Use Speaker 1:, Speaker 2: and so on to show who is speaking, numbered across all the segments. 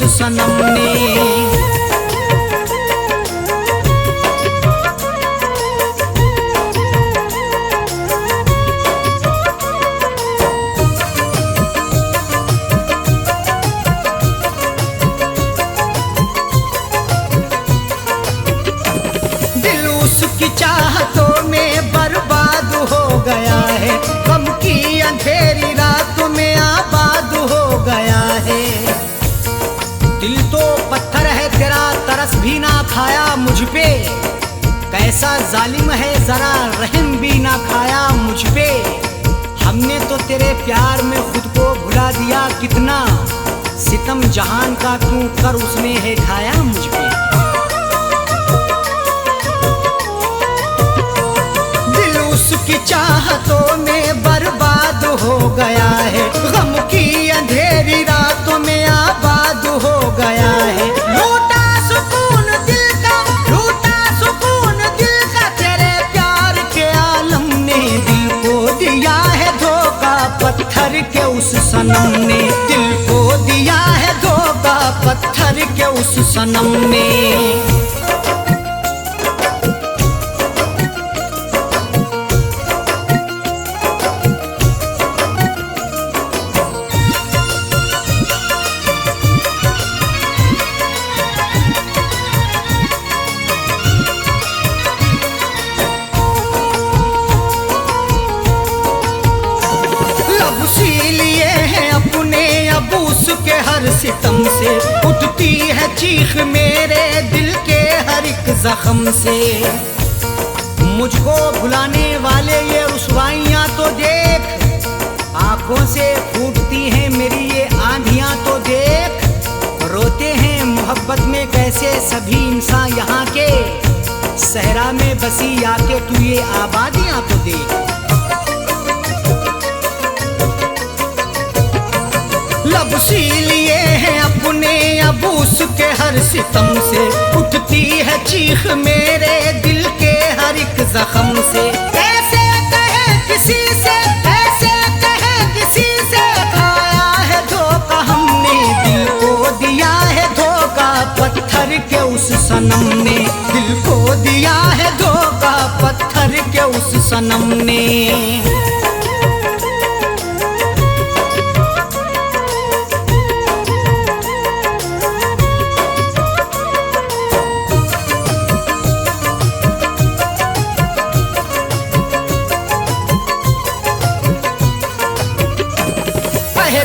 Speaker 1: उस सनम ने। उसकी चाहतों में बर्बाद हो गया है, गम की अंधेरी रातों में आबाद हो गया है। दिल तो पत्थर है तेरा, तरस भी ना खाया मुझ पे, कैसा जालिम है जरा रहम भी ना खाया मुझ पे। हमने तो तेरे प्यार में खुद को भुला दिया, कितना सितम जहान का क्यों कर उसने है ढाया मुझ पे। उसकी चाहतों में बर्बाद हो गया है, गम की अंधेरी रातों में आबाद हो गया है। लूटा सुकून दिल का, लूटा सुकून दिल का तेरे प्यार के आलम ने। दिल को दिया है धोखा पत्थर के उस सनम ने, दिल को दिया है धोखा पत्थर के उस सनम ने। लिए हैं अपने अब उसके हर सितम से, उठती है चीख मेरे दिल के हर एक जख्म से। मुझको भुलाने वाले ये रुसवाइयाँ तो देख, आंखों से फूटती हैं मेरी ये आंधियाँ तो देख। रोते हैं मोहब्बत में कैसे सभी इंसान यहाँ के, सहरा में बसी आके तू ये आबादियाँ तो देख। लब सी लिए हैं अपने अब उसके हर सितम से, उठती है चीख मेरे दिल के हर एक जख्म से। कैसे कहे किसी से, कैसे कहे किसी से, खाया है धोखा हमने। दिल को दिया है धोखा पत्थर के उस सनम ने, दिल को दिया है धोखा पत्थर के उस सनम ने।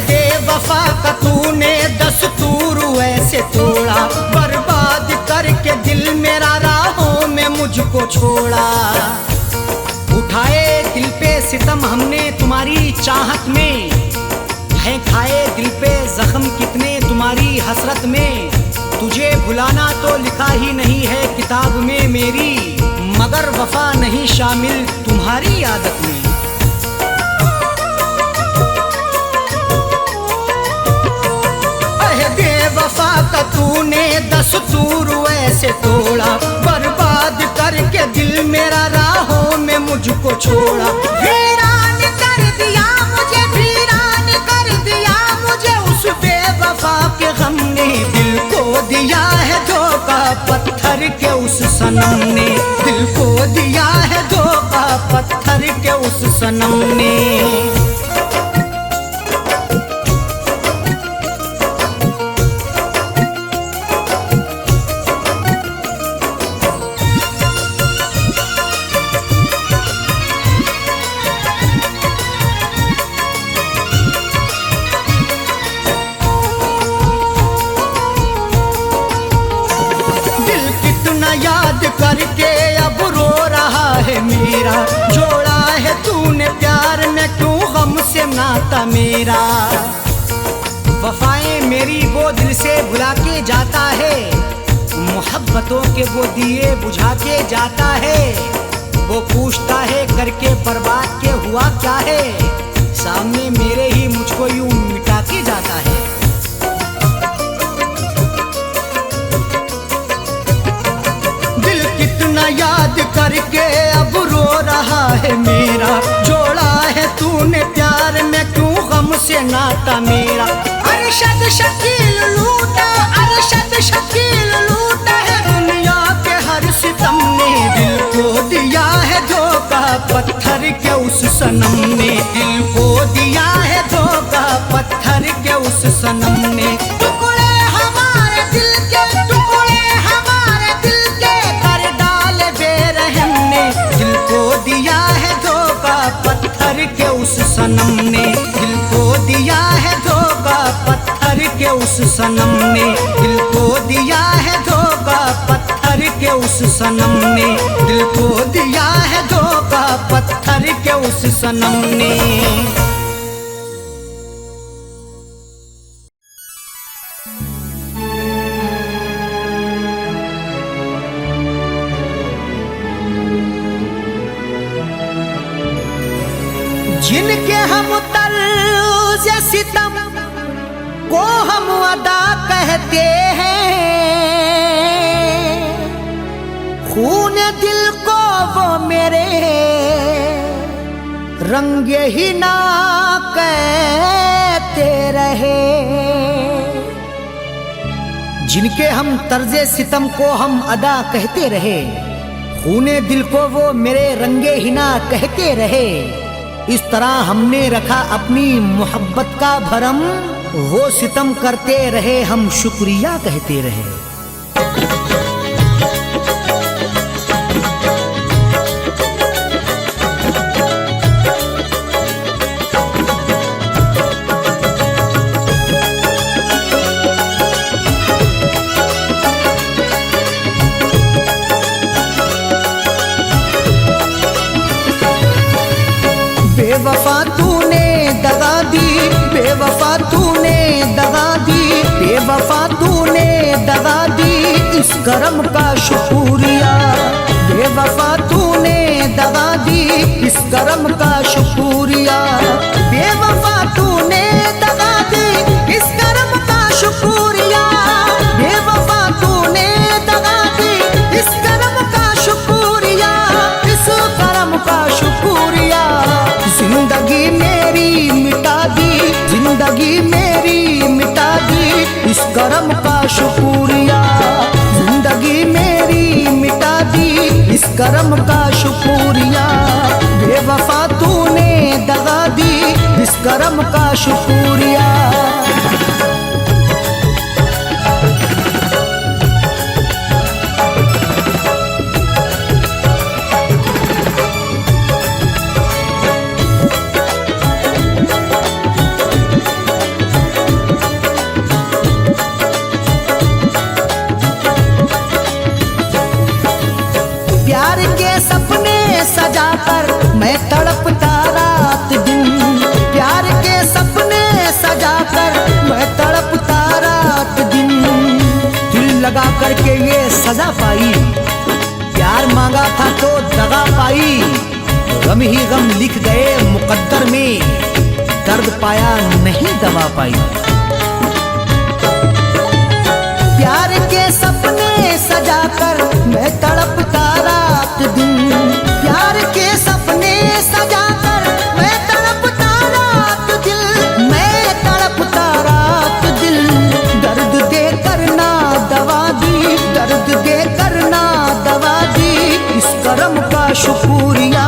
Speaker 1: बेवफा का तूने दस्तूर ऐसे तोड़ा, बर्बाद करके दिल मेरा राहों में मुझको छोड़ा। उठाए दिल पे सितम हमने तुम्हारी चाहत में, है खाए दिल पे जख्म कितने तुम्हारी हसरत में। तुझे भुलाना तो लिखा ही नहीं है किताब में मेरी, मगर वफा नहीं शामिल तुम्हारी आदत में। बेवफा का तूने दस्तूर ऐसे तोड़ा, बर्बाद करके दिल मेरा राहों में मुझको छोड़ा। वीरान कर दिया मुझे, वीरान कर दिया मुझे उस बेवफा के गम ने। दिल को दिया है धोखा पत्थर के उस सनम ने, दिल को दिया है धोखा पत्थर के उस सनम ने। याद करके अब रो रहा है मेरा, जोड़ा है तूने प्यार में क्यों गम से नाता मेरा। वफाएं मेरी वो दिल से भुला के जाता है, मोहब्बतों के वो दिए बुझा के जाता है। वो पूछता है करके बर्बाद के हुआ क्या है, सामने मेरे ही मुझको यूं मिटा के जाता है। याद करके अब रो रहा है मेरा, जोड़ा है तूने प्यार में क्यों गम से नाता मेरा। अरे अरशद शकील लूटा, अरशद शकील लूटा है दुनिया के हर सितम ने। दिल को दिया है धोखा पत्थर के उस सनम ने, दिल को दिया है धोखा पत्थर के उस सनम ने। टुकड़े हमारे दिल के, टुकड़े हमारे दिल के कर डाले बेरहम ने। दिल को दिया है धोखा पत्थर के उस सनम ने, दिल को दिया है धोखा पत्थर के उस सनम ने। दिल को दिया है धोखा पत्थर के उस सनम ने, दिल को दिया है धोखा पत्थर के उस सनम ने। जिनके हम तर्ज़ सितम को हम अदा कहते हैं, खून दिल को वो मेरे रंगे ही ना कहते रहे। जिनके हम तर्ज़े सितम को हम अदा कहते रहे, खूने दिल को वो मेरे रंगे ही ना कहते रहे। इस तरह हमने रखा अपनी मोहब्बत का भरम, वो सितम करते रहे हम शुक्रिया कहते रहे। बेवफा तूने दगा दी, बेवफा तूने दगा दी, बेवफा तूने दगा दी, इस करम का शुक्रिया। बेवफा तूने दगा दी, इस करम का शुक्रिया। बेवफा तूने दगा दी, इस करम का शुक्रिया। बेवफा तूने दगा दी, इस करम का शुक्रिया, इस करम का शुक्रिया। जिंदगी मेरी मिटा दी, जिंदगी मेरी मिटा दी, इस करम का शुक्रिया। जिंदगी मेरी मिटा दी, इस करम का शुक्रिया। बेवफा तूने दगा दी, इस करम का शुक्रिया। प्यार के सपने सजाकर मैं तड़पता रात दिन, प्यार के सपने सजाकर मैं तड़पता रात दिन। दिल लगा करके ये सजा पाई, प्यार मांगा था तो दगा पाई। गम ही गम लिख गए मुकद्दर में, दर्द पाया नहीं दवा पाई। प्यार के सपने सजाकर मैं तड़पता रात दिन, प्यार के सपने सजाकर मैं तड़पता रात दिल, मैं तड़पता रात दिल। दर्द दे करना दवा दी, दर्द दे करना दवा दी, इस करम का शुक्रिया।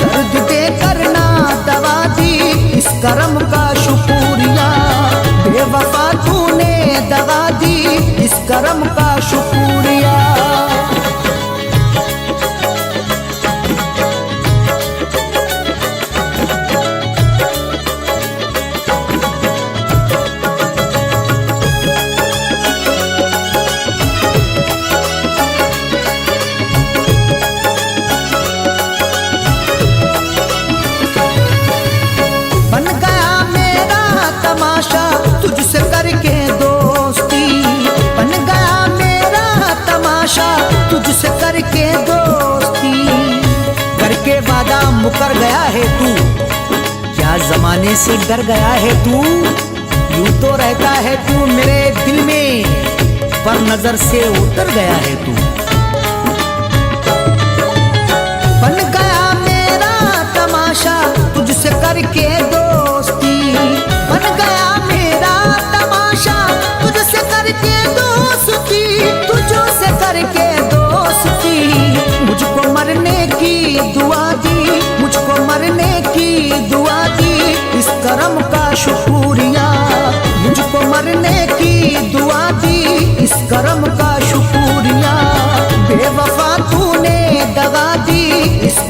Speaker 1: दर्द दे करना दवा दी, इस करम का शुक्रिया। बेवफा तूने दगा दी, इस करम का शुक्रिया। बन गया मेरा तमाशा तुझसे करके दोस्ती, बन गया मेरा तमाशा तुझसे करके दोस्ती। करके वादा मुकर गया है तू, क्या जमाने से डर गया है तू। यूं तो रहता है तू मेरे दिल में, पर नजर से उतर गया है तू। बन गया मेरा तमाशा तुझसे करके दोस्ती, बन गया मेरा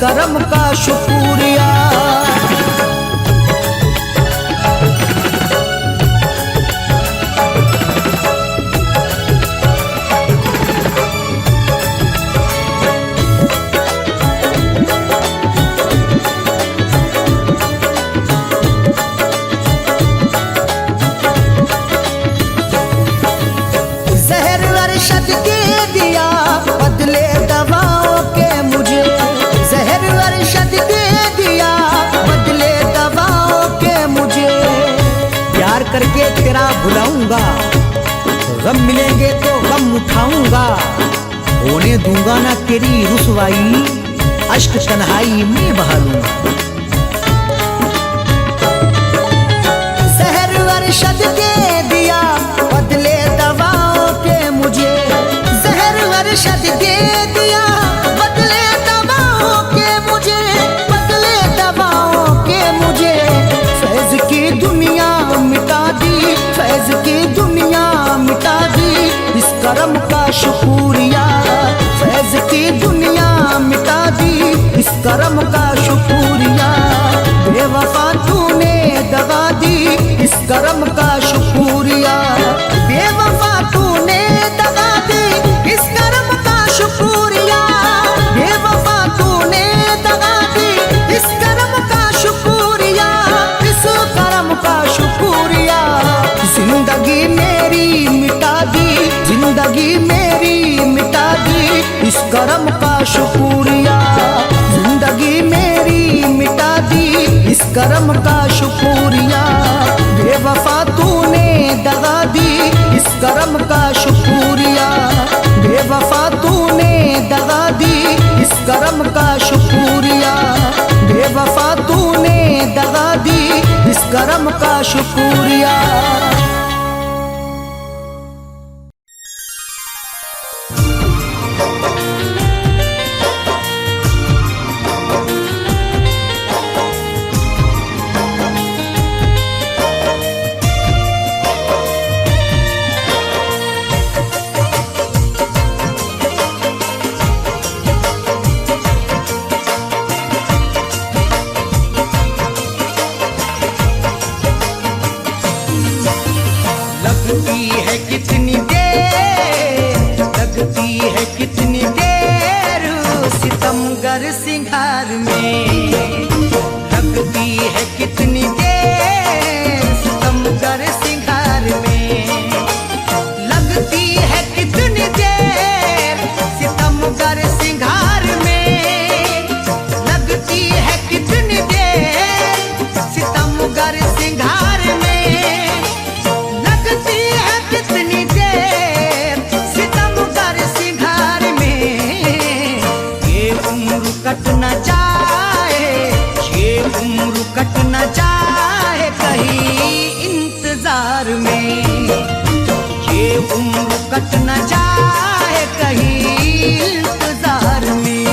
Speaker 1: करम का शुक्रिया। अरशद के दिया बदले दवाओं के मुझे, जहर अरशद के दिया बदले दवाओं के मुझे। प्यार करके तेरा भुलाऊंगा, गम मिलेंगे तो गम उठाऊंगा, होने दूंगा ना तेरी रुसवाई, अश्क तन्हाई में बहा लूंगा। जहर अरशद के दिया बदले दवाओं के मुझे, जहर अरशद दे दिया बदले दवाओं के मुझे, बदले दवाओं के मुझे। फैज की दुनिया मिटा दी, फैज की दुनिया मिटा दी, इस करम का शुक्रिया। फैज की दुनिया मिटा दी, इस करम का शुक्रिया। बेवफा तूने दगा दी, इस करम का शुक्रिया। बेवफा तूने दगा दी, इस करम का शुक्रिया। बेवफा तूने दगा दी, इस करम का शुक्रिया, इस करम का शुक्रिया। जिंदगी मेरी मिटा दी, जिंदगी मेरी मिटा दी, इस करम का शुक्रिया। जिंदगी मेरी मिटा दी, इस करम का शुक्रिया। बेवफा तूने दगा दी, इस करम का शुक्रिया। बेवफा तूने दगा दी, इस करम का शुक्रिया। बेवफा तूने दगा दी, इस करम का शुक्रिया। लगती है कितनी देर, लगती है कितनी देर सितमगर सिंगार में, लगती है कितनी देर सितमगर सिंगार में, लगती है कितनी देर सितमगर सिंगार में, लगती है कितनी देर सितमगर सिंगार में, लगती है कितनी देर सितमगर सिंगार में। ये उम्र कट न जाए, ये उम्र कट न जाए कहीं इंतजार में, ये उम्र कट न जाए कहीं इंतजार में।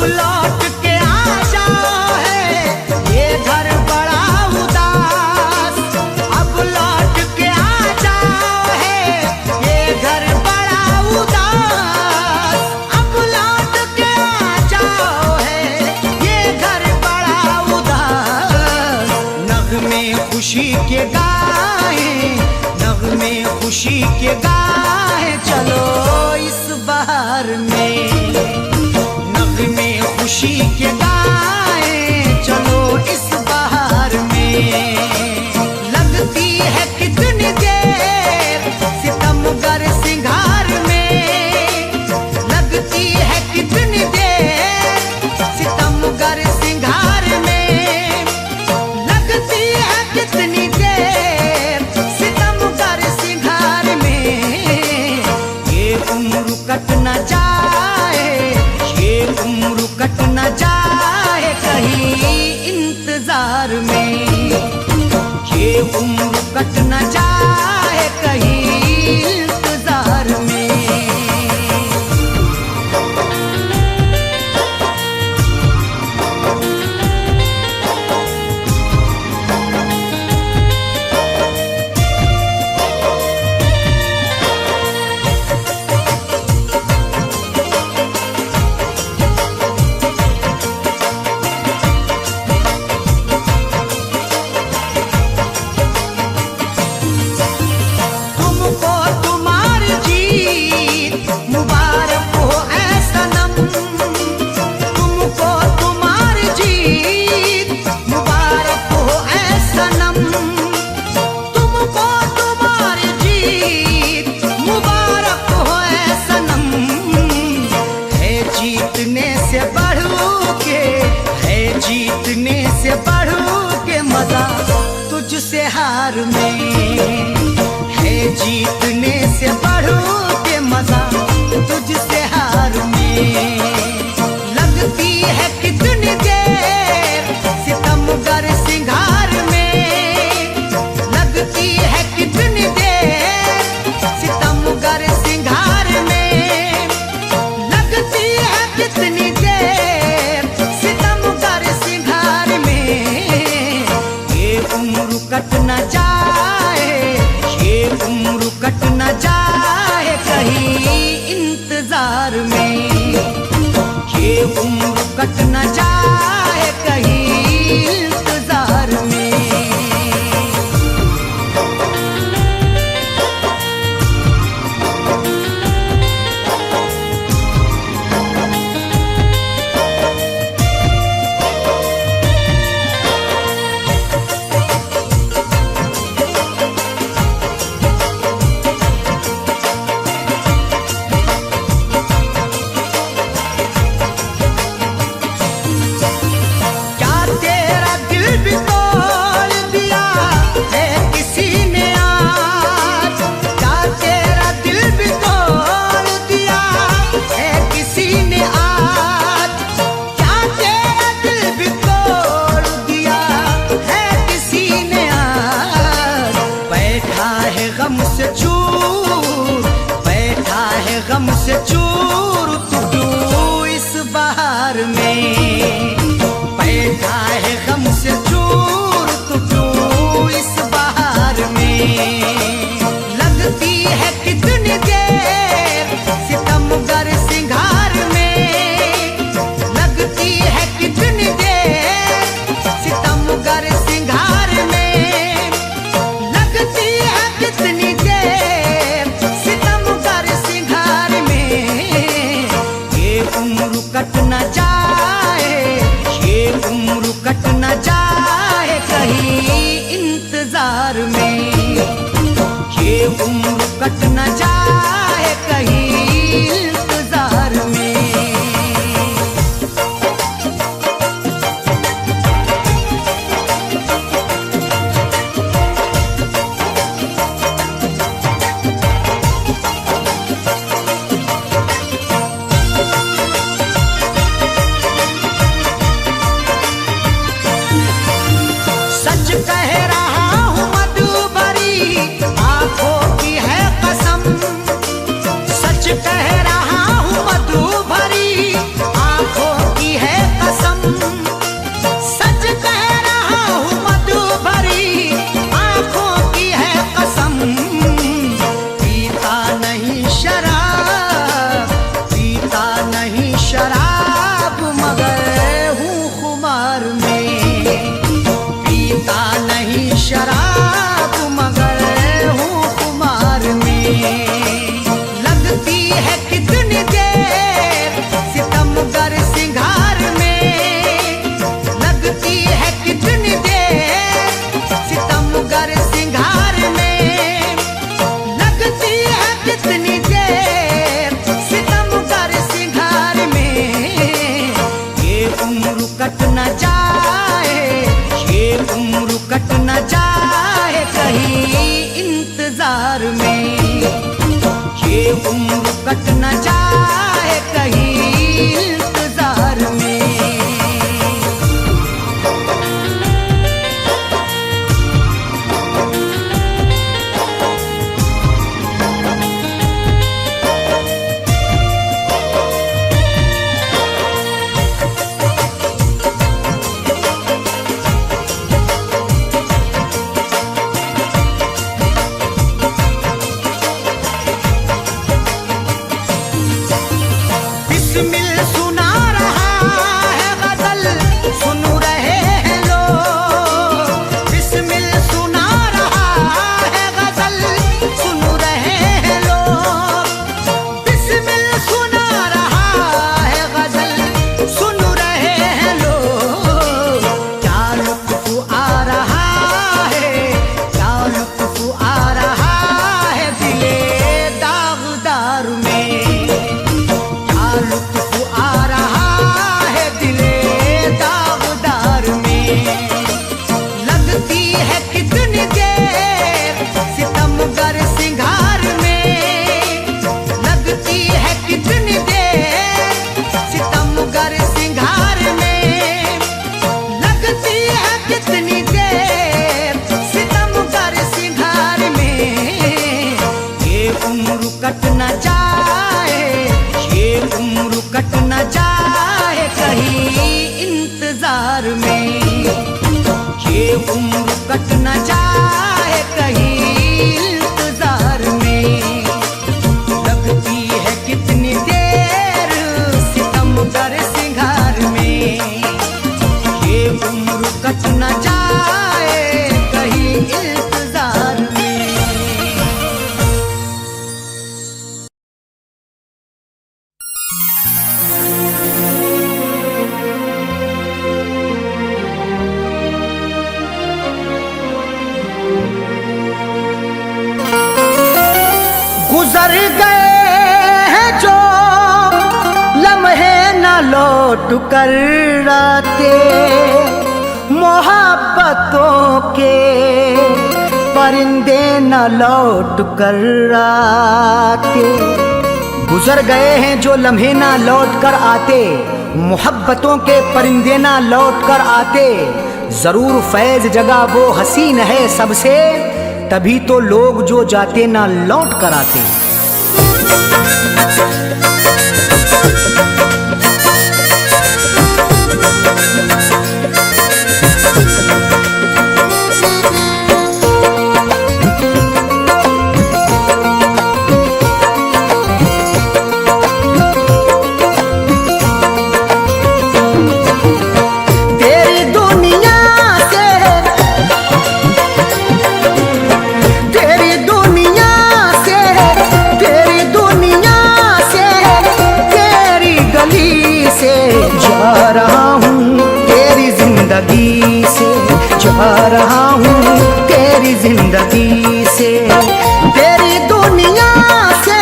Speaker 1: लौट के आ जाओ है ये घर बड़ा उदास, अब लौट के आ जाओ है ये घर बड़ा उदास, अब लौट के आ जाओ है ये घर बड़ा उदास। नगमे खुशी के गाए, नगमे खुशी के गाए, चलो इस बहार में, में खुशी के गाए, चलो इस बहार में। लगती है कितनी देर सितमगर सिंगार में, लगती है कितनी देर सितमगर सिंगार में, लगती है कितनी देर सितमगर सिंगार में। ये उम्र कट न जाए, ये उम्र कट न जाए कहीं इंतजार में, ये उम्र कट न जाए कहीं इंतजार में। सनम, तुमको तुम्हारी जीत मुबारक हो ऐ सनम। है जीतने से बढ़ के, है जीतने से बढ़ के मजा तुझसे हार में, है जीतने से बढ़ के मजा तुझसे हार में। लगती है कितनी देर सितमगर सिंगार में, लगती है कितनी देर सितमगर सिंगार में, लगती है कितनी देर सितमगर सिंगार में। ये उम्र कट न जाए, ये उम्र कट न जाए कहीं इंतजार में, ये उम्र कट न जाए कहीं इंतजार में। गम से चूर तू इस बहार में, बैठा है गम से चूर तू इस बहार में। लगती है कितनी देर सितमगर सिंगार में, लगती है कितनी देर सितमगर सिंगार में, लगती है कितनी देर सितमगर सिंगार में। ये उम्र कट न जाए, ये उम्र कट न जाए कहीं इंतजार में, ये उम्र कट न जाए कहीं इंतजार में। सच कह रहा हूँ मधुबरी आंखों की है कसम, सच कह रहा हूँ मधुबरी आंखों की है कसम, सच कह रहा हूँ मधुबरी आंखों की है कसम। पीता नहीं शराब, पीता नहीं शराब मगर हूँ खुमार में, पीता नहीं शराब मगर हूँ खुमार में। लगती है कितनी देर सितमगर सिंगार में, लगती है कितनी देर सितमगर सिंगार में, लगती है कितनी देर सितमगर सिंगार में। ये उम्र कट न जाए, ये उम्र कट न जाए कहीं इंतजार में, ये उम्र कट न जाए कहीं इंतजार में। लौट कर आते मोहब्बतों के, परिंदे न लौट कर आते। गुजर गए हैं जो लम्हे ना लौट कर आते, मोहब्बतों के परिंदे ना लौट कर आते। जरूर फैज जगह वो हसीन है सबसे, तभी तो लोग जो जाते ना लौट कर आते। जिंदगी से जा रहा हूँ, तेरी जिंदगी से, तेरी दुनिया से,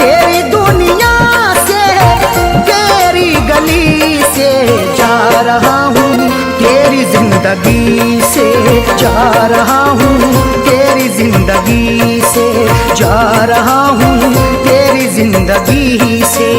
Speaker 1: तेरी दुनिया से, तेरी गली से जा रहा हूँ, तेरी जिंदगी से जा रहा हूँ, तेरी जिंदगी से जा रहा हूँ, तेरी जिंदगी से।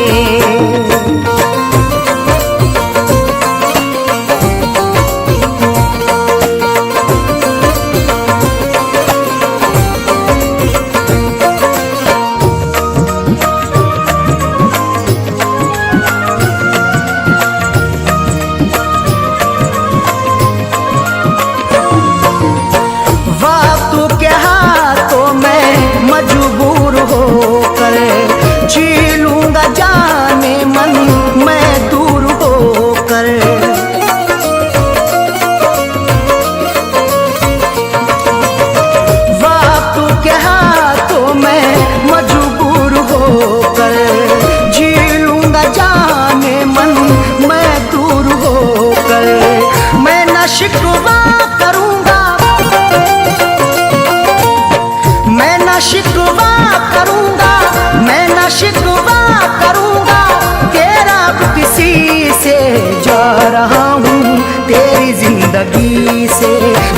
Speaker 1: मजबूर होकर जी लूंगा जाने मन मैं दूर होकर। वक्त के हाथों में मजबूर होकर जी लूंगा जाने मन मैं दूर होकर। मैं न शिकवा करूंगा, मैं न शिकवा करूंगा, मैं न शिकवा करूंगा तेरा किसी से। जा रहा हूँ तेरी जिंदगी से,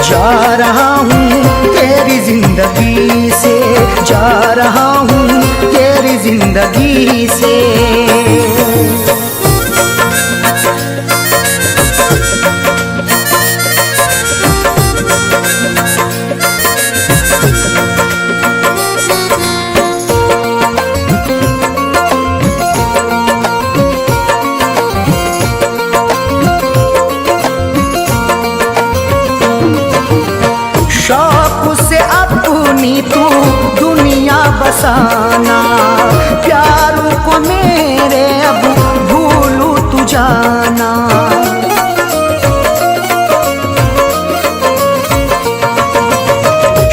Speaker 1: जा रहा हूँ तेरी जिंदगी से, जा रहा हूँ तेरी जिंदगी से। शौक से अपनी तू दुनिया बसाना, प्यारों को मेरे अब भूलू तू जाना।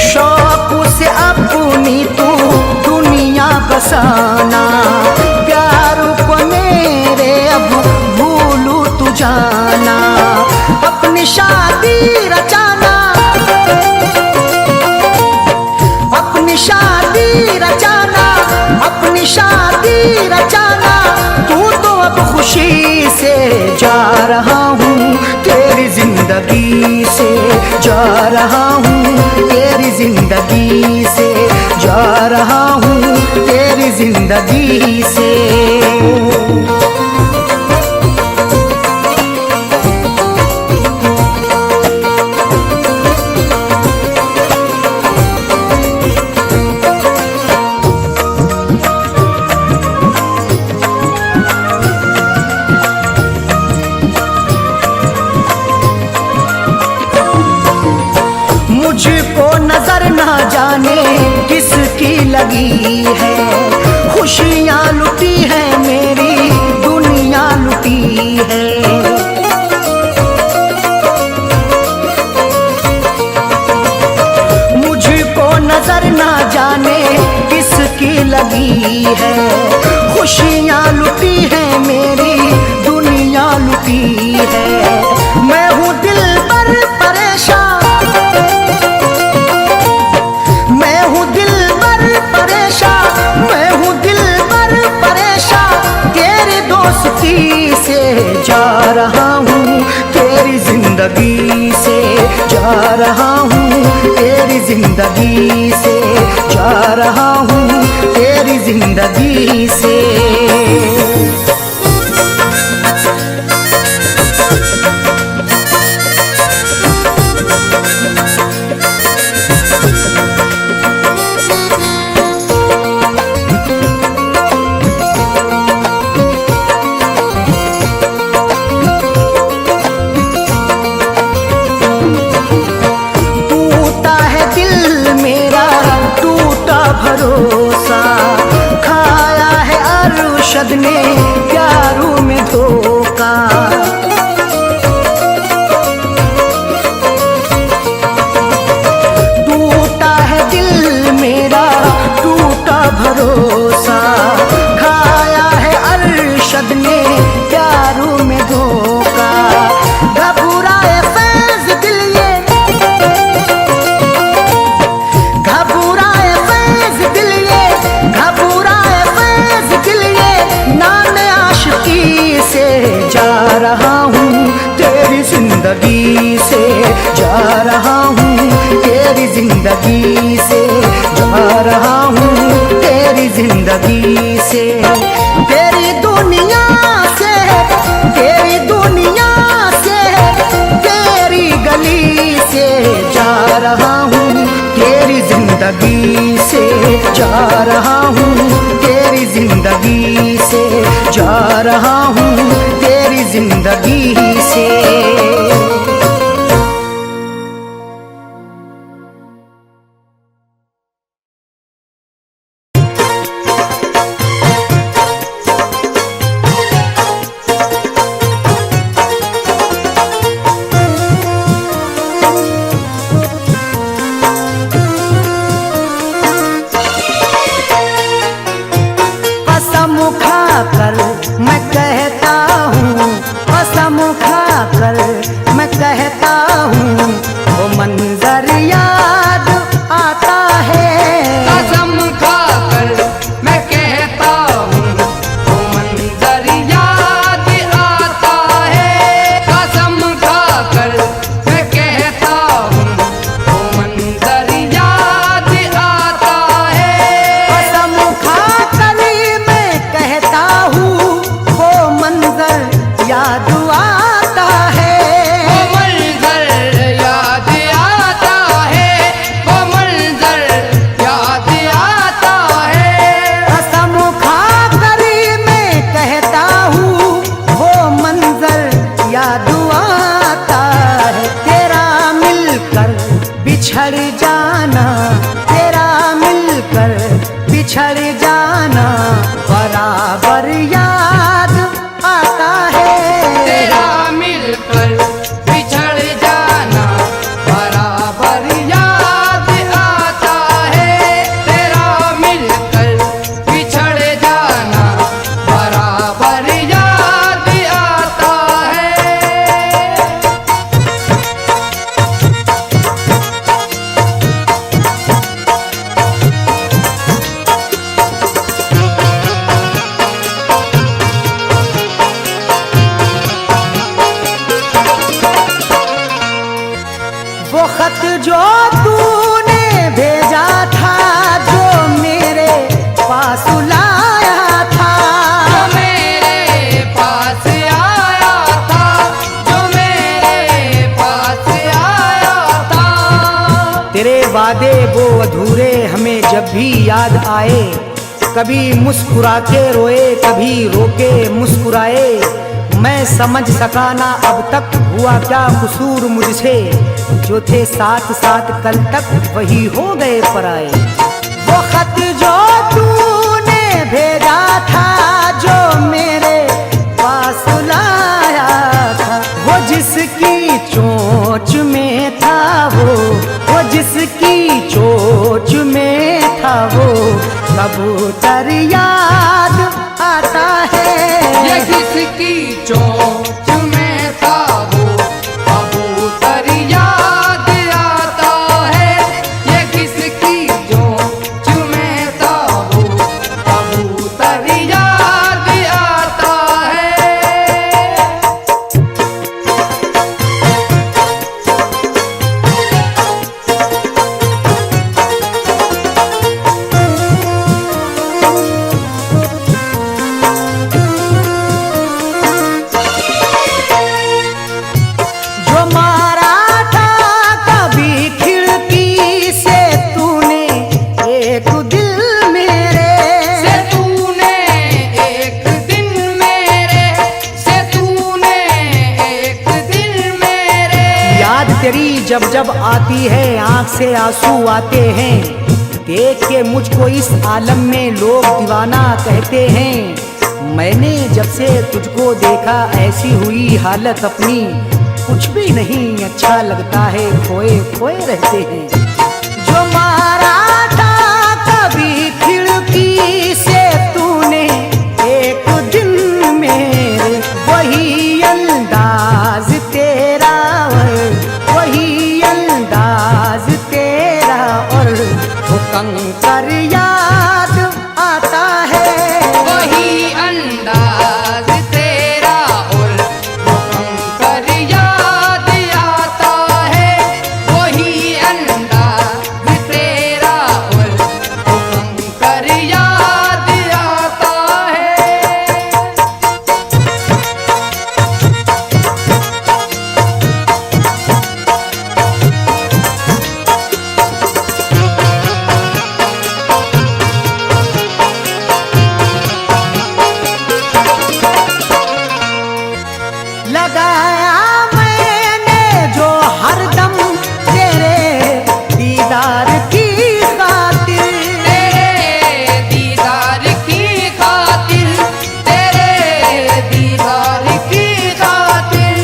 Speaker 1: शौक से अपनी तू दुनिया बसाना, प्यारों को मेरे अब भूलू तू जाना। अपनी शादी रचाना, अपनी शादी रचाना, अपनी शादी रचाना। तू तो अब खुशी से जा रहा हूँ तेरी जिंदगी से, जा रहा हूँ तेरी जिंदगी से, जा रहा हूँ तेरी जिंदगी से। मुझको नजर ना जाने किसकी लगी है, खुशियाँ लुटी है मेरी दुनिया लुटी है। मुझको नजर ना जाने किसकी लगी है, खुशियाँ लुटी है मेरी दुनिया लुटी है। मैं हूँ दिल पर परेशान, मैं हूँ दिल पर परेशान, मैं हूँ दिल पर परेशान तेरे दोस्ती से। रहा हूँ तेरी जिंदगी से, जा रहा हूँ तेरी जिंदगी से। भरोसा खाया है अरशद ने प्यारों में धोखा, टूटा है दिल मेरा टूटा भरोसा, खाया है अरशद ने प्यारों में धोखा। घबराए फैज़ दिल ये, जा रहा हूँ तेरी जिंदगी से, जा रहा हूँ तेरी जिंदगी से, जा रहा हूँ तेरी जिंदगी से। तेरी दुनिया से, तेरी दुनिया से, तेरी गली से, जा रहा हूँ तेरी जिंदगी से, जा रहा हूँ तेरी जिंदगी से, जा रहा हूँ तेरी जिंदगी से। कसम खाकर मैं कहता हूँ, कसम खाकर मैं कहता हूँ, वो मंजर याद आता है।
Speaker 2: कसम खाकर मैं कहता हूँ, वो मंजर याद आता है। कसम खाकर मैं कहता हूँ, वो मंजर याद आता है।
Speaker 1: कसम खाकर मैं कहता हूँ, वो मंजर याद आता है।
Speaker 2: वो मंजर याद आता है, वो मंजर याद आता है।
Speaker 1: कसम खाकर मैं कहता हूँ, वो मंजर याद आता है। तेरा मिलकर बिछड़ जाना, तेरा मिलकर बिछड़ जाना बराबर याद आता है।
Speaker 2: तेरा मिलकर बिछड़ जाना बराबर याद आता है। तेरा मिलकर बिछड़ जाना बराबर याद आता है।
Speaker 1: वो खत जो तूने भेजा था, जो मेरे पास लाया था,
Speaker 2: जो मेरे पास आया था, जो मेरे पास आया था।
Speaker 1: तेरे वादे वो अधूरे हमें जब भी याद आए, कभी मुस्कुरा के रोए कभी रोके मुस्कुराए। मैं समझ सका ना अब तक हुआ क्या कसूर मुझसे, जो थे साथ साथ कल तक वही हो गए पराए। वो खत जो तूने भेजा था, जो मेरे पास लाया था, वो जिसकी चोंच में था, वो जिसकी चोंच में था, वो कबूतर याद आता है।
Speaker 2: ये किसकी चोंच में था, वो कबूतर याद आता है। ये किसकी चोंच में था, वो कबूतर याद आता है।
Speaker 1: जब जब आती है आंख से आंसू आते हैं। देख के मुझको इस आलम में लोग दीवाना कहते हैं। मैंने जब से तुझको देखा ऐसी हुई हालत अपनी, कुछ भी नहीं अच्छा लगता है, खोए खोए रहते हैं। जो मारा था कभी खिड़की से तूने एक दिन मेरे, वही अंदाज तेरा, वही अंदाज तेरा, और वो कंकर याद आता है।
Speaker 2: वही अंदाज तेरा और वो कंकर याद आता है। वही अंदाज तेरा और वो कंकर याद आता है।
Speaker 1: लगाया मैंने जो हरदम तेरे दीदार की खातिर,
Speaker 2: तेरे दीदार की खातिर, तेरे दीदार की खातिर।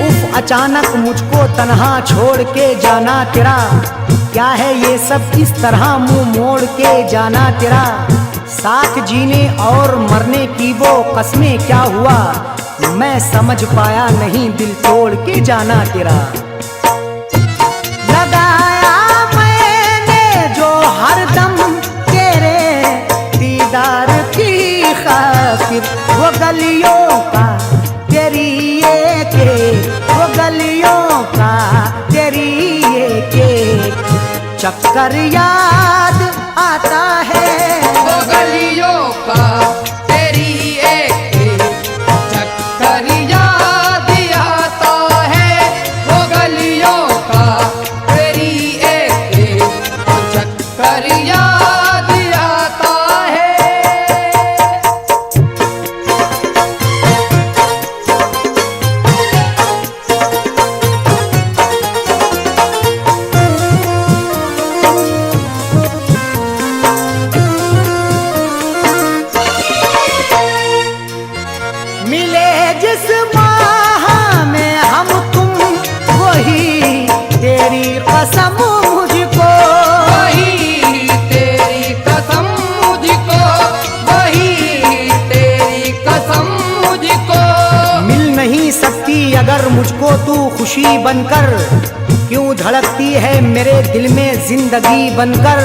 Speaker 1: उफ अचानक मुझको तन्हा छोड़ के जाना तेरा, क्या है ये सब इस तरह मुंह मोड़ के जाना तेरा। साथ जीने और मरने की वो कस्में क्या हुआ, मैं समझ पाया नहीं, दिल तोड़ के जाना तेरा। लगाया मैंने जो हरदम तेरे दीदार की खातिर, वो गलियों का तेरी एक, वो गलियों का तेरी एक चक्कर याद आता है।
Speaker 2: वो गलियों का तेरी एक चक्कर याद आता है। वो गलियों का तेरी एक चक्कर याद आता है।
Speaker 1: मिले जिस माह में हम तुम, वही तेरी कसम मुझको,
Speaker 2: वही तेरी कसम मुझको, वही तेरी कसम मुझको।
Speaker 1: मिल नहीं सकती अगर मुझको तू खुशी बनकर, क्यों धड़कती है मेरे दिल में जिंदगी बनकर।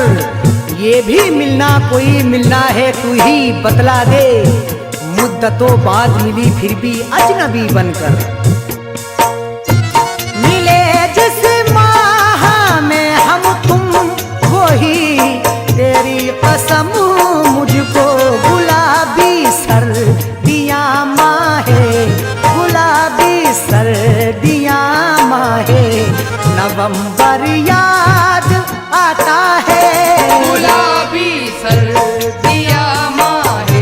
Speaker 1: ये भी मिलना कोई मिलना है, तू ही बतला दे, मुद्दतों बाद मिली फिर भी अजनबी बनकर। मिले जिस माह में हम तुम, वही तेरी कसम मुझको, गुलाबी सर्दियाँ माहे, गुलाबी सर्दियाँ माहे, नवंबर याद आता है।
Speaker 2: गुलाबी सर्दियाँ माहे,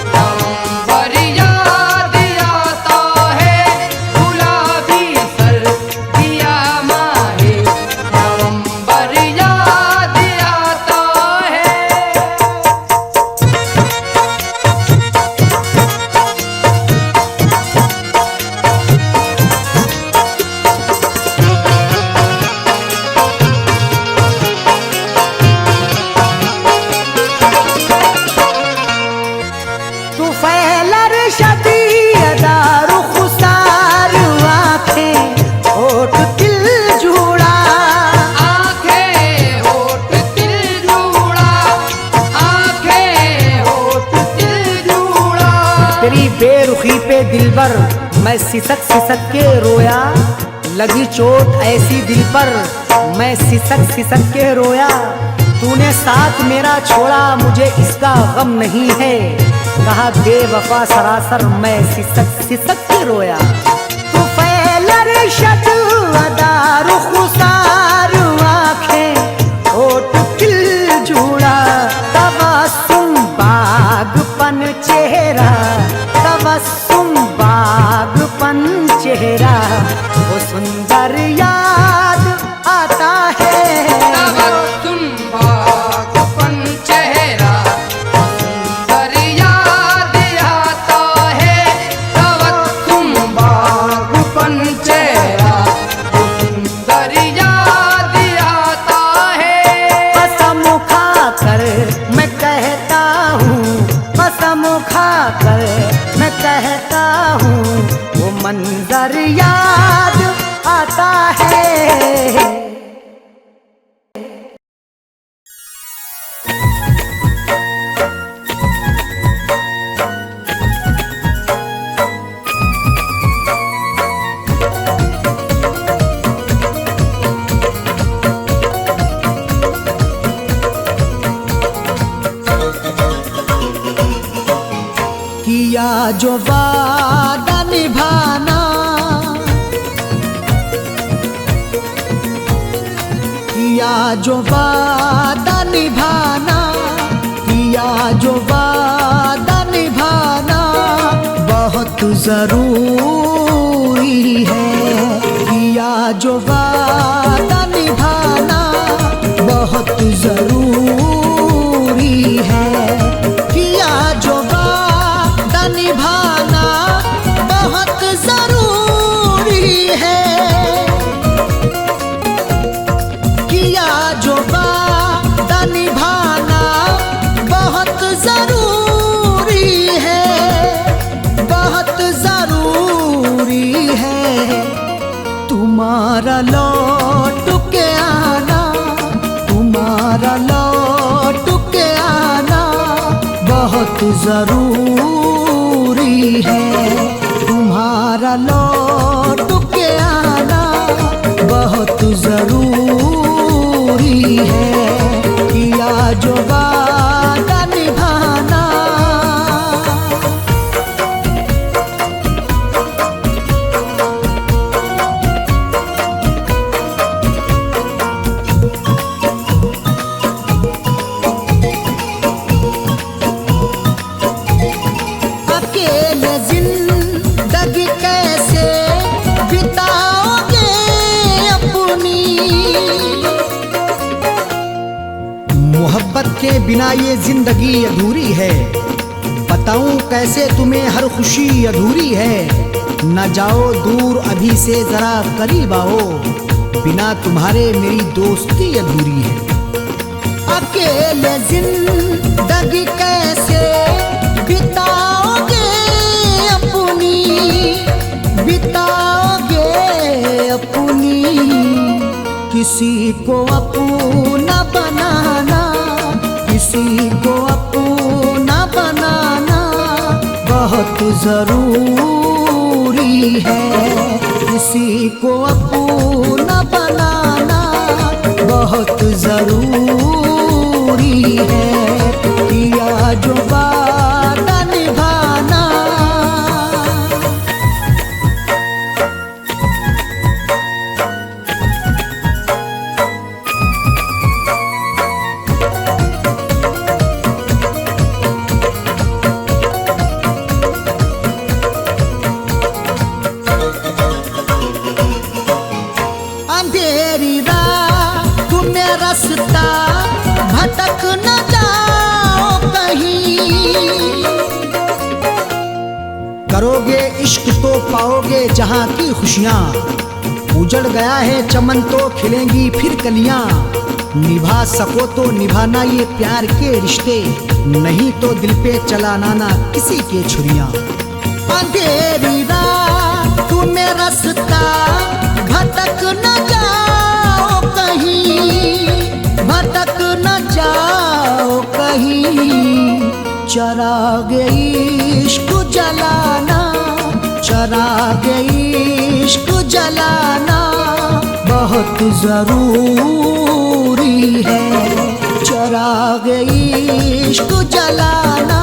Speaker 2: नवंबर याद आता है। गुलाबी सर्दियाँ माहे, नवंबर याद आता है।
Speaker 1: तू फैलर शदीदार खुसार, आंखें होठ तिल जुड़ा,
Speaker 2: आंखें होठ तिल जुड़ा, आंखें होठ तिल जुड़ा।
Speaker 1: तेरी बेरुखी पे दिलबर मैं सिसक सिसक के रोया, लगी चोट ऐसी दिल पर मैं सिसक सिसक के रोया। तूने साथ मेरा छोड़ा मुझे इसका गम नहीं है, कहा बेवफा सरासर मैं सिसक सिसक के रोया। तू फैलर शदीदार खुसार, आंखें होठ तिल जुड़ा, तबस्सुम बागपन चेहरा, तबस्सुम बागपन चेहरा, वो सुंदर याद आता है। किया जो वादा निभाना, किया जो वादा निभाना, किया जो वादा निभाना बहुत जरूरी है। किया जो वादा निभाना बहुत जरूरी है। किया जो वादा निभाना बहुत जरूरी है। किया जो वादा निभाना बहुत जरूरी है, बहुत जरूरी है। तुम्हारा लौट के आना, तुम्हारा लौट के आना बहुत जरूरी है। तुम्हारा लौट के आना बहुत जरूरी है। किया जो वादा निभाना। अकेले जिंदगी कैसे बिताओगे अपनी। मोहब्बत के बिना ये जिंदगी अधूरी है। बताऊं कैसे तुम्हें हर खुशी अधूरी है। न जाओ दूर अभी से जरा करीब आओ, बिना तुम्हारे मेरी दोस्ती अधूरी है। अकेले जिंदगी कैसे बिताओगे अपनी, बिताओगे अपनी। किसी को अपना बनाना, किसी को अपना बनाना बहुत जरूरी है। किसी को अपना बनाना बहुत जरूरी है। किया जो वादा निभाना। अंधेरी रात में रास्ता भटक न जाओ कहीं। करोगे इश्क तो पाओगे जहां की खुशियां। उजड़ गया है चमन तो खिलेंगी फिर कलियां। निभा सको तो निभाना ये प्यार के रिश्ते, नहीं तो दिल पे चलाना ना किसी के छुरियां। अंधेरी रात में रास्ता भटक न जाओ कहीं, भटक न जाओ कहीं। चराग इश्क जलाना, चराग इश्क जलाना बहुत जरूरी है। चराग इश्क जलाना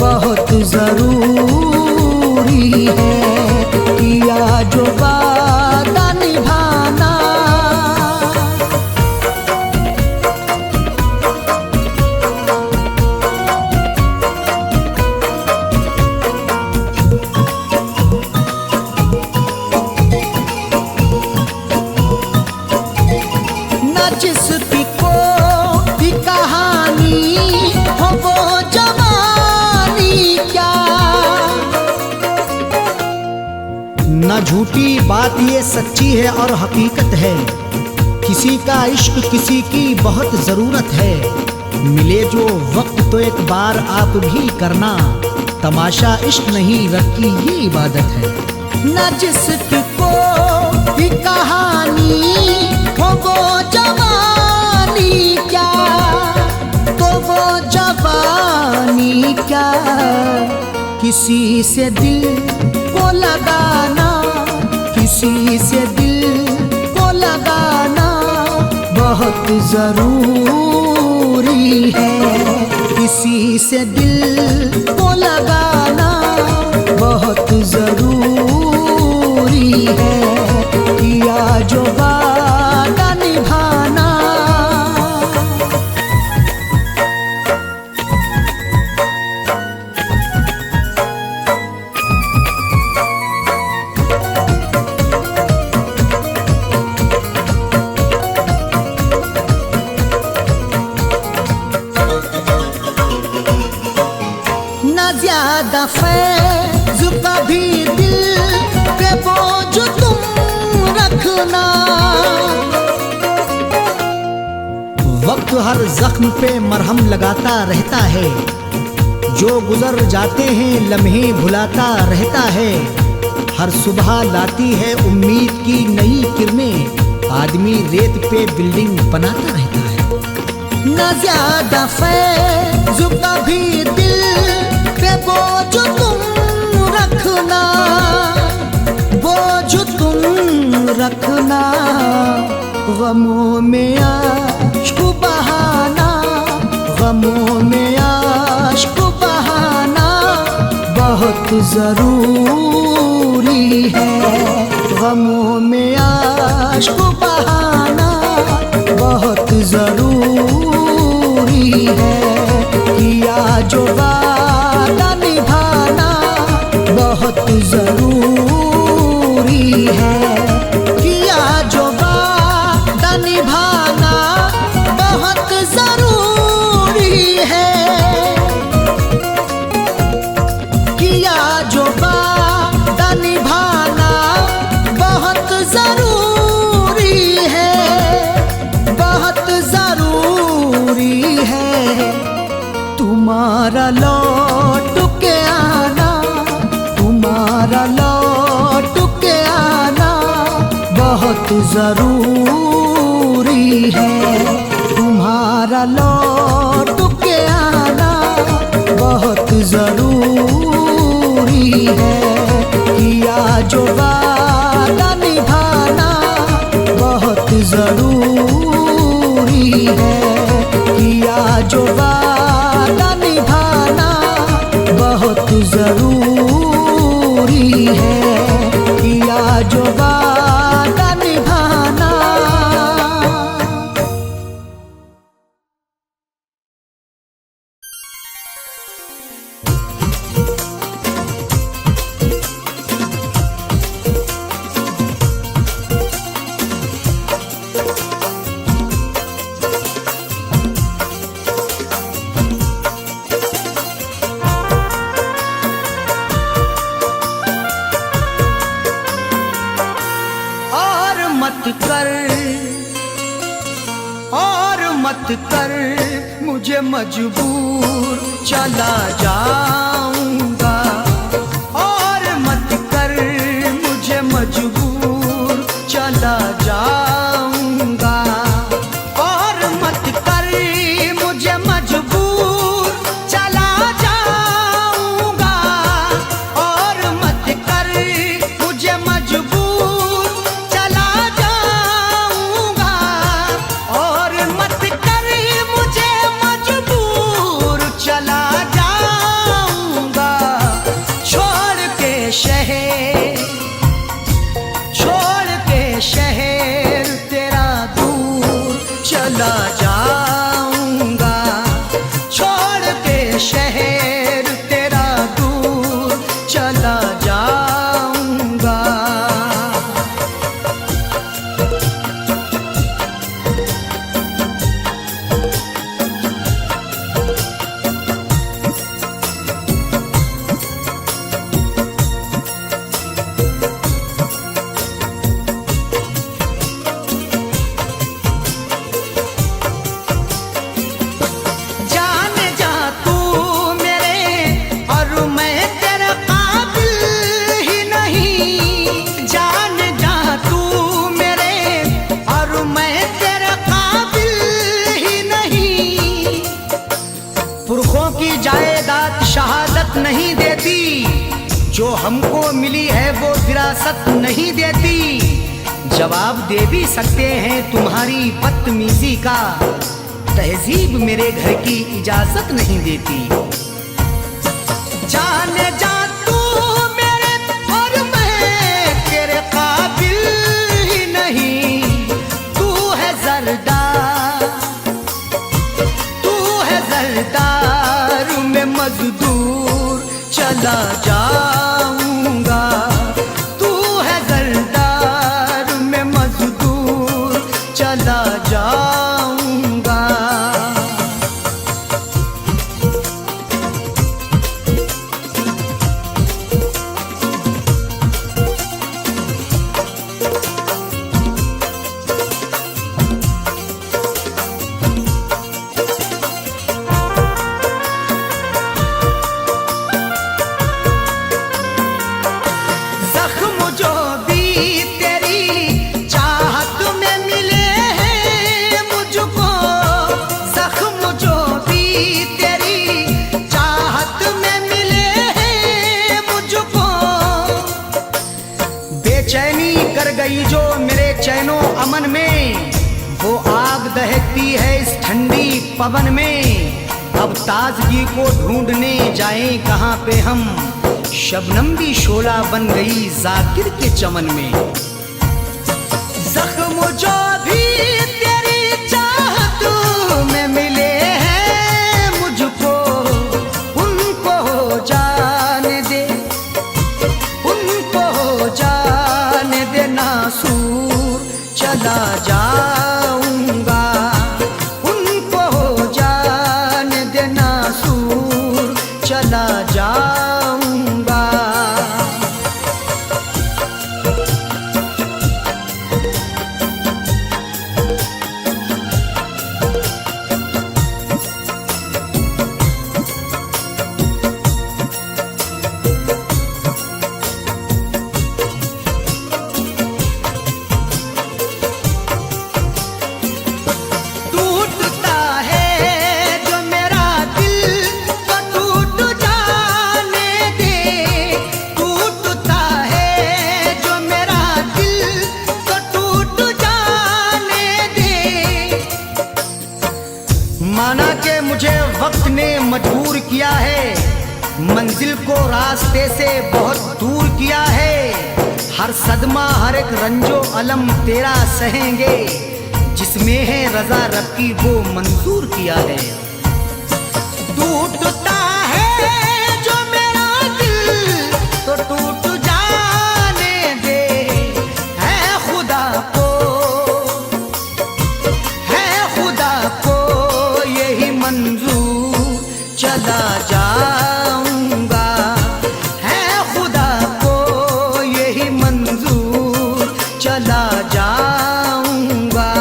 Speaker 1: बहुत जरूरी है। किया जो वादा निभाना। न जिसकी कोई कहानी हो वो जवानी क्या। न झूठी बात ये सच्ची है और हकीकत है। किसी का इश्क किसी की बहुत जरूरत है। मिले जो वक्त तो एक बार आप भी करना। तमाशा इश्क नहीं रब की ये इबादत है। न जिसकी की कहानी हो वो जवानी क्या, तो वो जवानी क्या, किसी से दिल को लगाना, किसी से दिल को लगाना बहुत जरूरी है, किसी से दिल को लगाना बहुत जरूरी है, किया जो वादा निभाना। न ज्यादा फैज़ कभी दिल पे बोझ तुम रखना, वक्त हर जख्म पे मरहम लगाता रहता है, जो गुजर जाते हैं लम्हे भुलाता रहता है, हर सुबह लाती है उम्मीद की नई किरणें, आदमी रेत पे बिल्डिंग बनाता रहता है। न ज्यादा फैज़ कभी दिल पे बोझ तुम रखना, बोझ तुम रखना, गमों में आश्क बहाना, गमों में आश्क बहाना बहुत जरूरी है, गमों में आश्क बहाना बहुत जरूरी है, किया जो वादा निभाना बहुत जरूरी है, किया जो वादा निभाना बहुत जरूरी है, किया जो वादा निभाना बहुत जरूरी है, बहुत जरूरी है, तुम्हारा लौट के आना, तुम्हारा लौट के आना बहुत जरूरी है, तुम्हारा लौट के आना बहुत जरूरी है, किया जो वादा निभाना बहुत जरूरी है, किया जो वादा निभाना बहुत जरूरी है, किया जो वादा निभाना। मत कर मुझे मजबूर, चला जाऊंगा, और मत कर मुझे मजबूर, चला जाऊंगा, और मत कर मुझे मजबूर, चला जाऊंगा, और मत कर मुझे मजबूर, चला जाऊंगा, और मत कर मुझे मजबूर, चला जाऊंगा, छोड़ के शहर तेरा दूर चला जाऊंगा, छोड़ के शहर तेरा दूर चला जाऊंगा। हमको मिली है वो विरासत नहीं देती। जवाब दे भी सकते हैं तुम्हारी बदतमीजी का, तहजीब मेरे घर की इजाजत नहीं देती। जाने जा तू मेरे और मैं तेरे काबिल ही नहीं। तू है जरदार, तू है जरदार, मैं मजदूर चला जाऊंगा। तू है जरदार, मैं मजदूर चला जाऊंगा। जख्म जो भी तेरी चाहत में मिले हैं मुझको, जख्म जो भी तेरी चाहत में मिले हैं मुझको। बेचैनी कर गई जो मेरे चैनो अमन में, वो आग दहकती है इस ठंडी पवन में। अब ताजगी को ढूंढने जाएं कहाँ पे हम, शबनम भी शोला बन गई जाकिर के चमन में। जख्म जो भी तेरी चाहत में मिले हैं मुझको, उनको जाने दे, उनको जाने दे नासूर चला जाऊंगा। उनको जाने दे नासूर चला जाऊंगा। टूटता है जो मेरा दिल तो टूट जाने दे। टूटता है जो मेरा दिल तो टूट जाने दे। माना कि मुझे वक्त ने मजबूर किया है, मंजिल को रास्ते से बहुत दूर किया है। हर सदमा हर एक रंजो अलम तेरा सहेंगे, जिसमें है रजा रब की वो मंजूर किया है। टूटता है जो मेरा दिल तो टूट जाने दे। है खुदा को, है खुदा को यही मंजूर चला जाऊंगा। है खुदा को यही मंजूर चला जाऊंगा।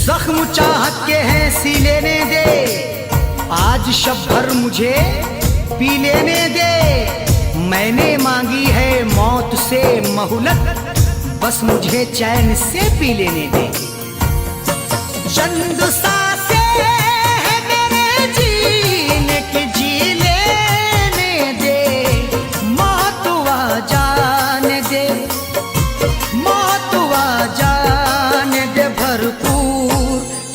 Speaker 1: जख्म चाहत के हैं सी लेने दे, आज शब भर मुझे पी लेने दे। मैंने मांगी है मौत से मोहलत, बस मुझे चैन से पी लेने दे। चंद सांसें हैं मेरे जीने की, जी लेने दे। मौत आ जाने दे, मौत आ जाने दे, भरपूर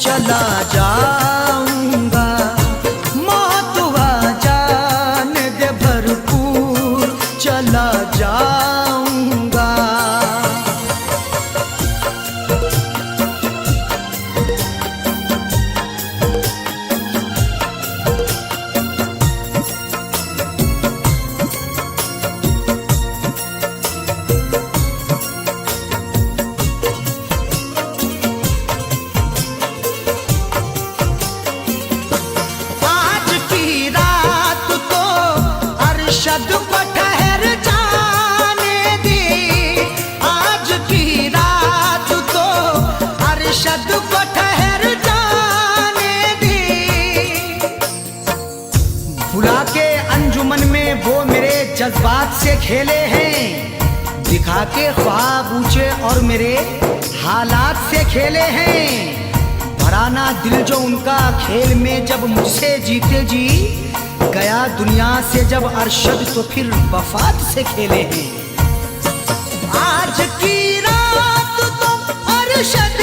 Speaker 1: चला जाऊंगा। मौत आ जाने दे, भरपूर चला जाऊंगा। से खेले हैं, दिखा के ख्वाब ऊंचे और मेरे हालात से खेले हैं। भराना दिल जो उनका खेल में जब मुझसे जीते जी, गया दुनिया से जब अरशद तो फिर वफात से खेले हैं। आज की रात तो अरशद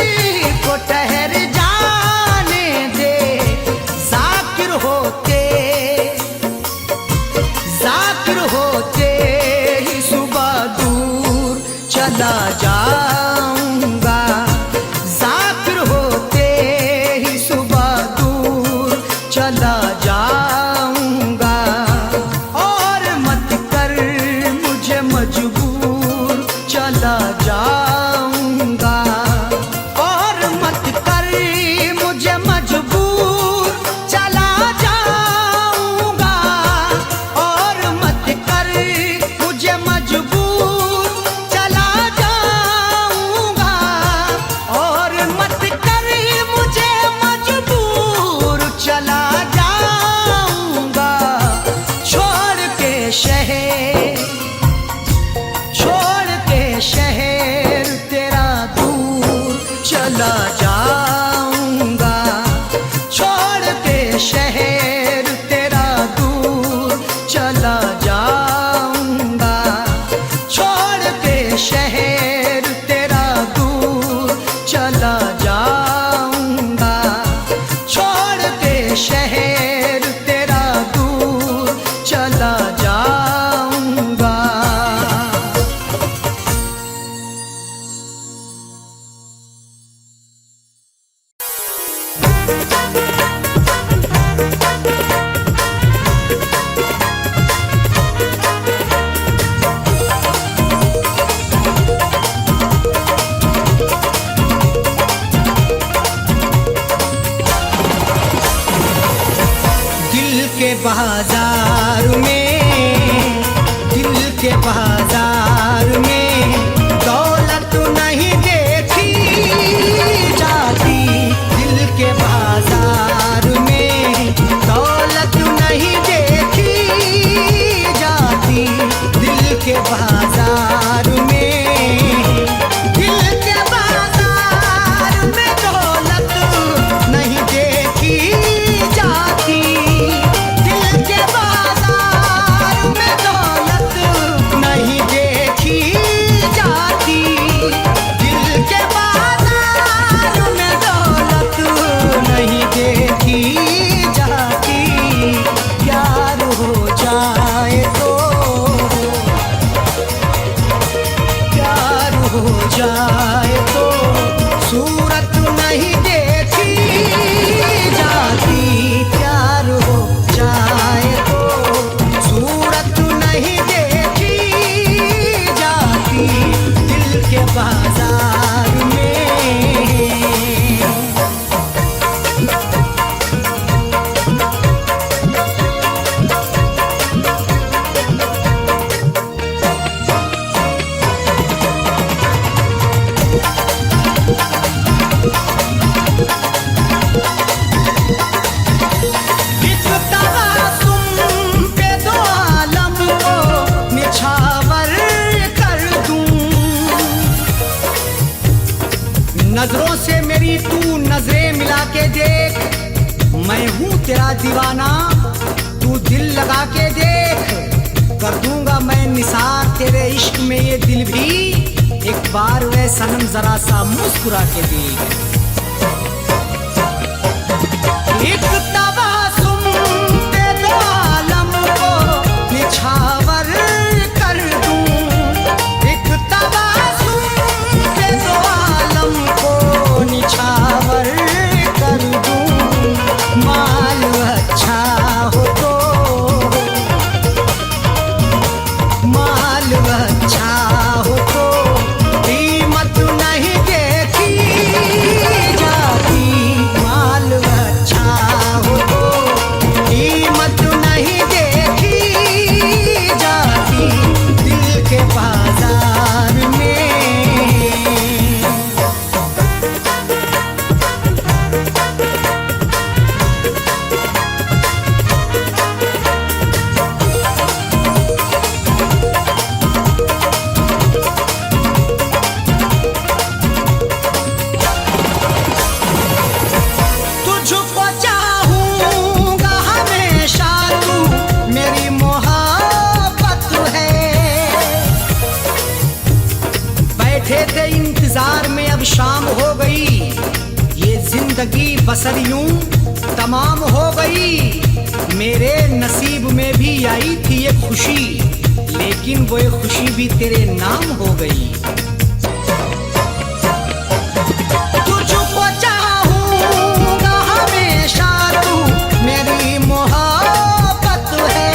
Speaker 1: को ठहर जाने दे, जाकिर होते ही सुबह दूर चला जाऊंगा, जाकिर होते ही सुबह दूर चला जाऊंगा। और मत कर मुझे मजबूर चला जाऊंगा, और मत कर मुझे मजबूर चला जाऊंगा, और मत कर मुझे मजबूर चला जाऊंगा, और मत कर मुझे मजबूर चला जाऊंगा। छोड़ के शहर तेरा दूर चला जाऊंगा, छोड़ के शहर तेरा दूर चला जाऊंगा, छोड़ के शहर तेरा दूर चला जाऊंगा, छोड़ के शहर तेरा दूर चला जाऊंगा। दिल के बाजार में, दिल के बाजार में दौलत नहीं देखी जाती, दिल के बाजार में दौलत नहीं देखी जाती, दिल के बाजार में, दिल के बाजार में दौलत नहीं देखी जाती, दिल के बाजार में दौलत नहीं देखी जाती, दिल के बाजार में दौलत नहीं देखी जाती। प्यार हो जाए तो, प्यार हो जाए तो सूरत नहीं देखी जाती, प्यार हो जाए तो सूरत नहीं देखी जाती, दिल के बाजार में। एक तबासुम पे दो आलम को निछावर कर दूं, नजरों से मेरी तू नजरें मिला के देख, मैं हूँ तेरा दीवाना, तू दिल लगा के देख, कर दूंगा मैं निसार तेरे इश्क में ये दिल भी, एक बार वे सनम जरा सा मुस्कुरा के देख। एक तबासुम पे दो आलम को निछावर कर दूं, एक तबासुम पे दो आलम को निछावर कर दूं। माल अच्छा हो तो, माल अच्छा हो तो कीमत नहीं देखी जाती, माल अच्छा इंतजार में अब शाम हो गई, ये जिंदगी बसर यूं तमाम हो गई। मेरे नसीब में भी आई थी ये खुशी, लेकिन वो ये खुशी भी तेरे नाम हो गई। तुझको चाहूंगा हमेशा, तू मेरी मोहब्बत है।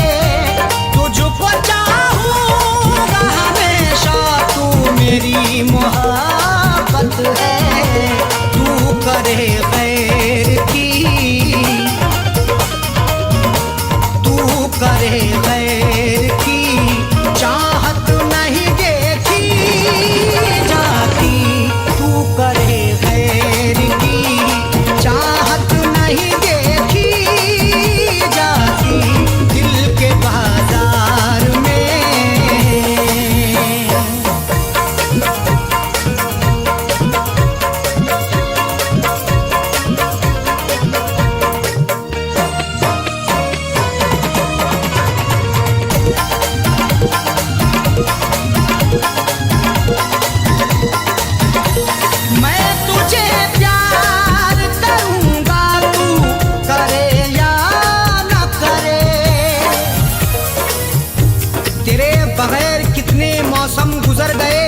Speaker 1: तुझको चाहूंगा हमेशा, तू मेरी मोहब्बत है। तू करे गैर की, तू करे गैर की चाहत नहीं देखी जाती। तू करे गैर की चाहत नहीं देखी जाती दिल के बाजार में। मैं तुझे प्यार करूंगा, तू करे या न करे। तेरे बगैर कितने मौसम गुजर गए,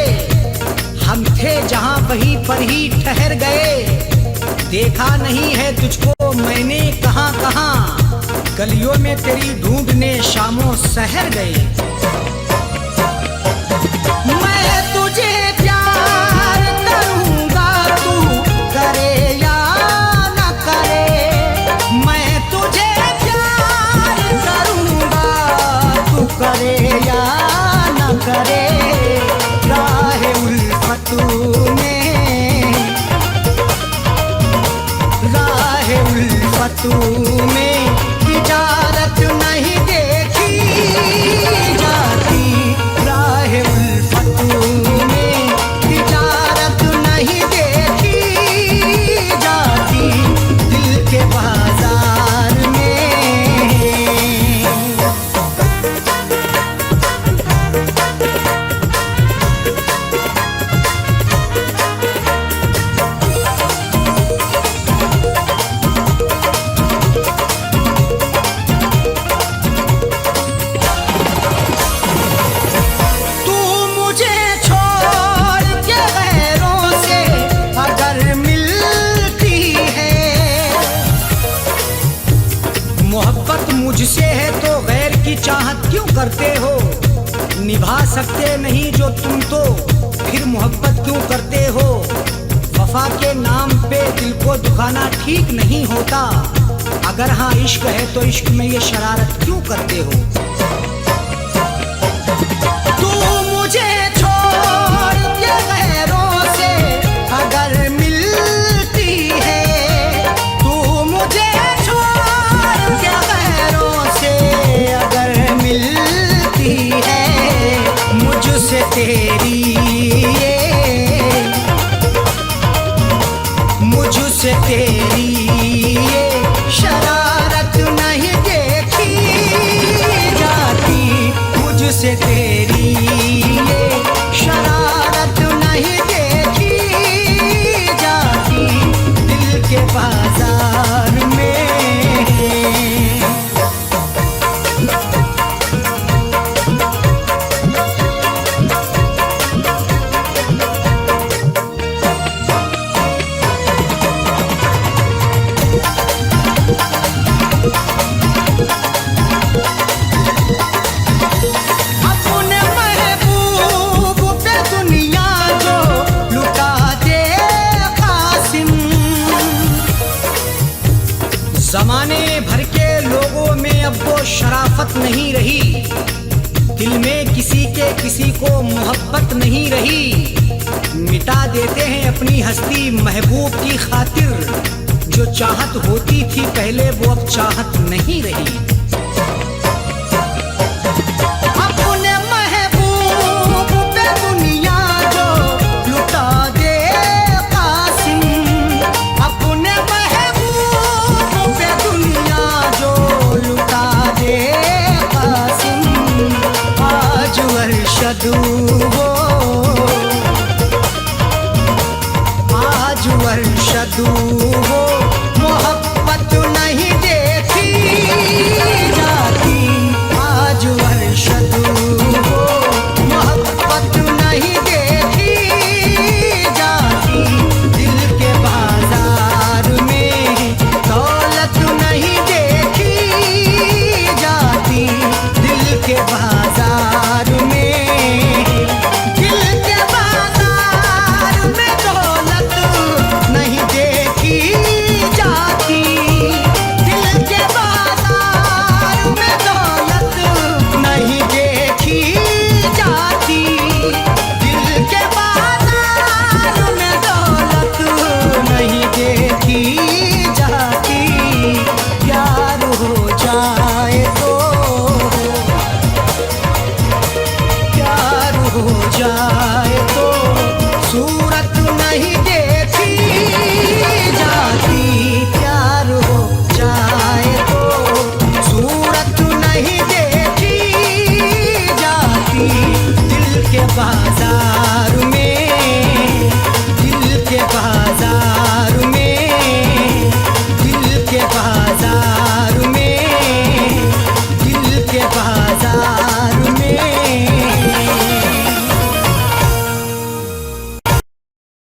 Speaker 1: हम थे जहां वहीं पर ही ठहर गए। देखा नहीं है तुझको मैंने कहां कहां, गलियों में तेरी ढूंढने शामों सहर गए। मैं तुझे प्यार करूंगा, तू करे या न करे। मैं तुझे प्यार करूंगा, तू करे या न करे। राह उल्फत में, राह उल्फत में तिजारत नहीं देखी जाती। राह उल्फत में तिजारत नहीं देखी जाती दिल के बाजार में। तू मुझे छोड़ के गैरों से अगर मिलती है, मोहब्बत मुझसे है तो गैर की चाहत क्यों करते हो। निभा सकते नहीं जो तुम तो फिर मोहब्बत क्यों करते हो। वफा के नाम पे दिल को दुखाना ठीक नहीं होता। अगर हाँ इश्क है तो इश्क में ये शरारत क्यों करते हो। तू मुझे छोड़ के गैरों से अगर मिलती है, तू मुझे छोड़ के गैरों से अगर मिलती है। मुझसे तेरी ये, मुझसे तेरी ये शरारत नहीं देखी जाती। मुझसे तेरी ये शरारत नहीं देखी जाती दिल के बाजार में। अपने महबूब पे दुनिया जो लुटा दे कासिम। जमाने भर के लोगों में अब वो शराफत नहीं रही, दिल में किसी के किसी को मोहब्बत नहीं रही। मिटा देते हैं अपनी हस्ती महबूब की खातिर, जो चाहत होती थी पहले वो अब चाहत नहीं रही। अपने महबूब पे दुनिया जो लुटा दे कासिम। अपने महबूब पे दुनिया जो लुटा दे कासिम। आज अरशद